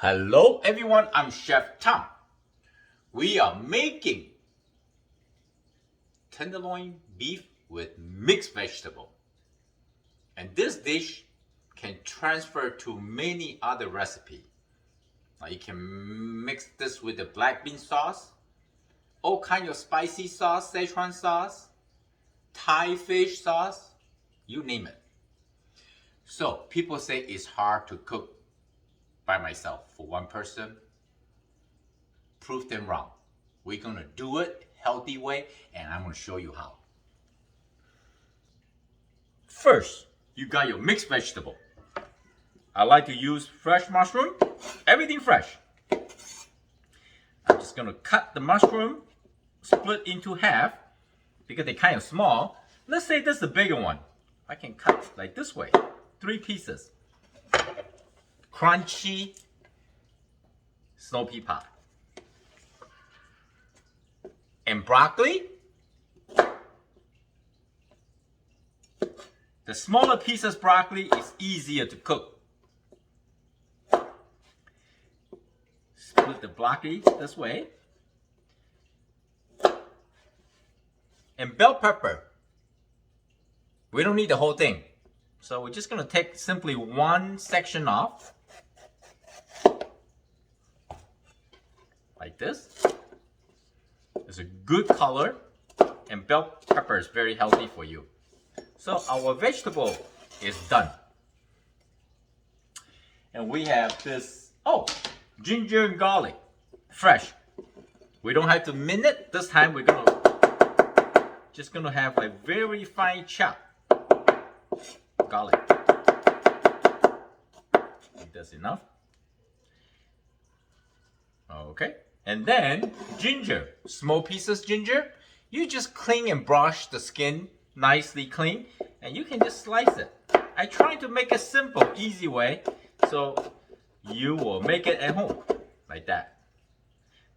Hello everyone, I'm Chef Tom. We are making tenderloin beef with mixed vegetable. And this dish can transfer to many other recipes. Now you can mix this with the black bean sauce, all kind of spicy sauce, Szechuan sauce, Thai fish sauce, you name it. So people say it's hard to cook by myself for one person. Prove them wrong. We're gonna do it healthy way, and I'm gonna show you how. First, you got your mixed vegetable. I like to use fresh mushroom, everything fresh. I'm just gonna cut the mushroom, split into half, because they're kind of small. Let's say this is the bigger one. I can cut like this way, 3 pieces. Crunchy snow pea pie. And broccoli. The smaller pieces broccoli is easier to cook. Split the broccoli this way. And bell pepper. We don't need the whole thing. So we're just going to take simply one section off. Like this. It's a good color, and bell pepper is very healthy for you. So our vegetable is done. And we have this, ginger and garlic, fresh. We don't have to mint it. This time we're just gonna have a very fine chop garlic. I think that's enough. Okay. And then ginger, small pieces ginger. You just clean and brush the skin nicely clean, and you can just slice it. I try to make a simple, easy way, so you will make it at home like that.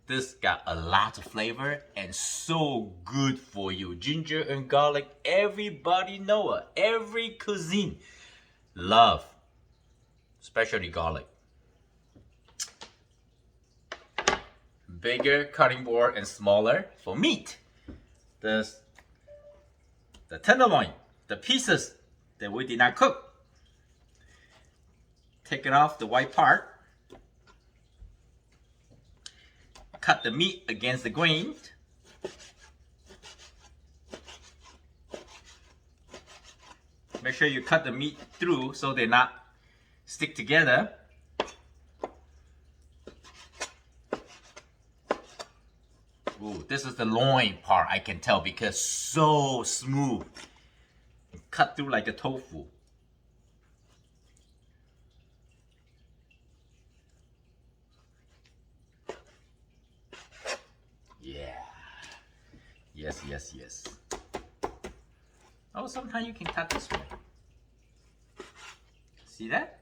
This got a lot of flavor and so good for you. Ginger and garlic, everybody know it. Every cuisine love, especially garlic. Bigger cutting board and smaller for meat. The tenderloin, the pieces that we did not cook. Take it off the white part. Cut the meat against the grain. Make sure you cut the meat through so they're not stick together. Ooh, this is the loin part, I can tell, because so smooth. Cut through like a tofu. Yeah. Yes, yes, yes. Oh, sometimes you can cut this way. See that?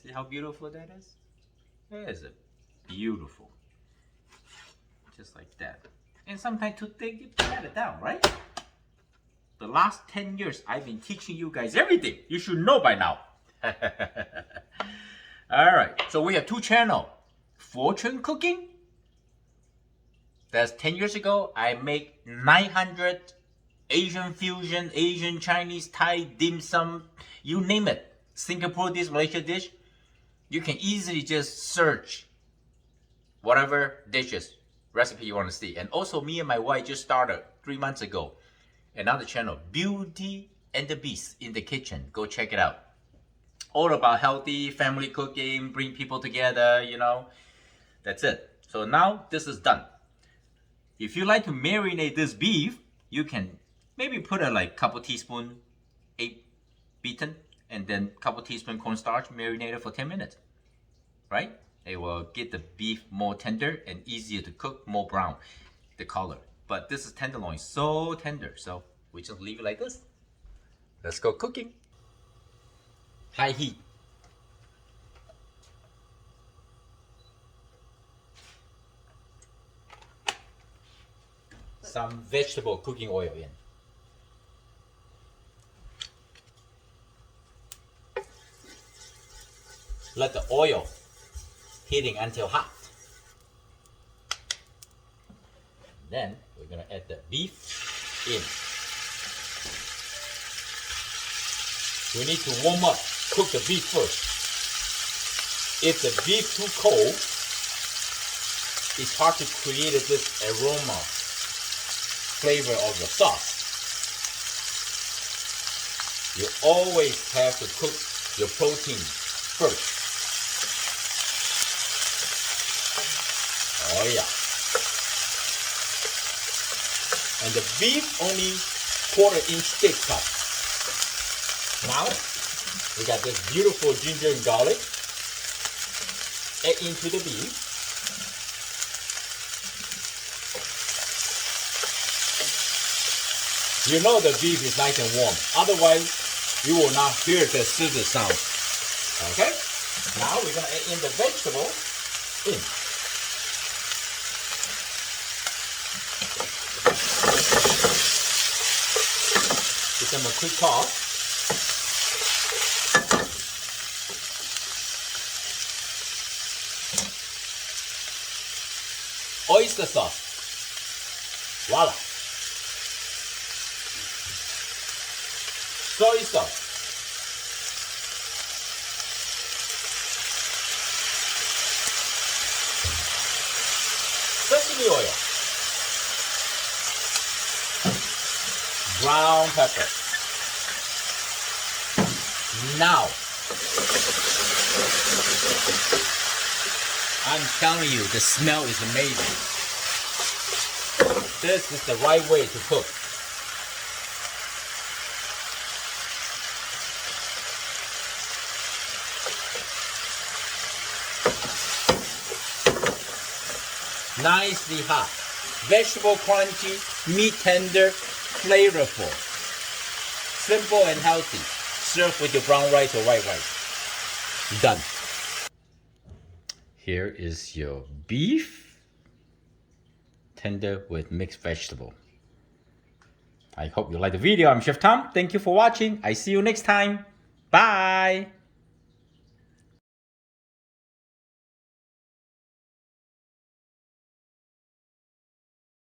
See how beautiful that is? That is beautiful. Just like that. And sometimes too thick, you pat it down, right? The last 10 years, I've been teaching you guys everything. You should know by now. Alright, so we have 2 channels. Fortune Cooking. That's 10 years ago. I make 900 Asian fusion, Asian, Chinese, Thai, dim sum, you name it. Singapore dish, Malaysia dish. You can easily just search whatever dishes, recipe you want to see. And also me and my wife just started 3 months ago another channel, Beauty and the Beast in the Kitchen. Go check it out. All about healthy family cooking, bring people together, you know. That's it. So now this is done. If you like to marinate this beef, you can maybe put a like couple teaspoon egg beaten and then couple teaspoon cornstarch marinated for 10 minutes. Right? It will get the beef more tender and easier to cook, more brown, the color. But this is tenderloin, so tender. So we just leave it like this. Let's go cooking. High heat. Some vegetable cooking oil in. let the oil heating until hot. Then we're gonna add the beef in. We need to warm up, cook the beef first. If the beef too cold, it's hard to create this aroma, flavor of the sauce. You always have to cook your protein first. Oh yeah. And the beef only 1/4-inch thick cut. Now, we got this beautiful ginger and garlic. Add into the beef. You know the beef is nice and warm. Otherwise, you will not hear the sizzle sound. Okay? Now we're going to add in the vegetable in. Give them a quick toss. Oyster sauce. Voila. Soy sauce. Sesame oil. Brown pepper. Now, I'm telling you, the smell is amazing. This is the right way to cook. Nicely hot. Vegetable crunchy, meat tender, flavorful. Simple and healthy. Serve with your brown rice or white rice. Done. Here is your beef tender with mixed vegetable. I hope you like the video. I'm Chef Tom. Thank you for watching. I see you next time. Bye.